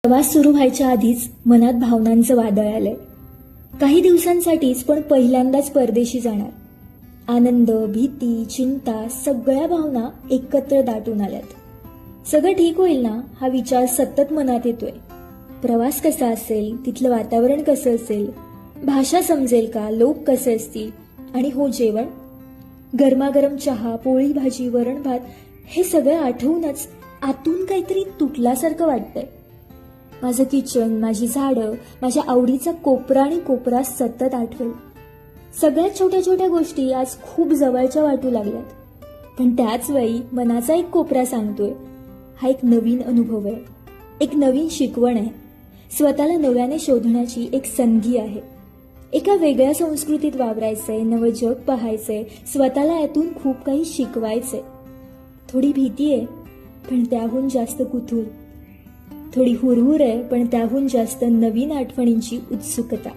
प्रवास सुरू व्हायच्या आधीच मनात भावनांचं वादळ आलंय. काही दिवसांसाठीच, पण पहिल्यांदाच परदेशी जाणार. आनंद, भीती, चिंता सगळ्या भावना एकत्र दाटून आल्यात. सगळं ठीक होईल ना हा विचार सतत मनात येतोय. प्रवास कसा असेल, तिथलं वातावरण कसं असेल, भाषा समजेल का, लोक कसे असतील, आणि हो जेवण, गरमागरम चहा, पोळी भाजी, वरण भात, हे सगळं आठवूनच आतून काहीतरी तुटल्यासारखं वाटतंय. माझं किचन, माझी झाडं, माझ्या आवडीचा कोपरा आणि कोपरा सतत आठवेल. सगळ्यात छोट्या छोट्या गोष्टी आज खूप जवळच्या वाटू लागल्यात. पण त्याच वेळी मनाचा एक कोपरा सांगतोय, हा एक नवीन अनुभव आहे, एक नवीन शिकवण आहे, स्वतःला नव्याने शोधण्याची एक संधी आहे. एका वेगळ्या संस्कृतीत वावरायचंय, नवं जग पाहायचंय, स्वतःला यातून खूप काही शिकवायचंय. थोडी भीती आहे, पण त्याहून जास्त कुतूहल. थोडी हुरहुर आहे, पण त्याहून जास्त नवीन आठवणींची उत्सुकता.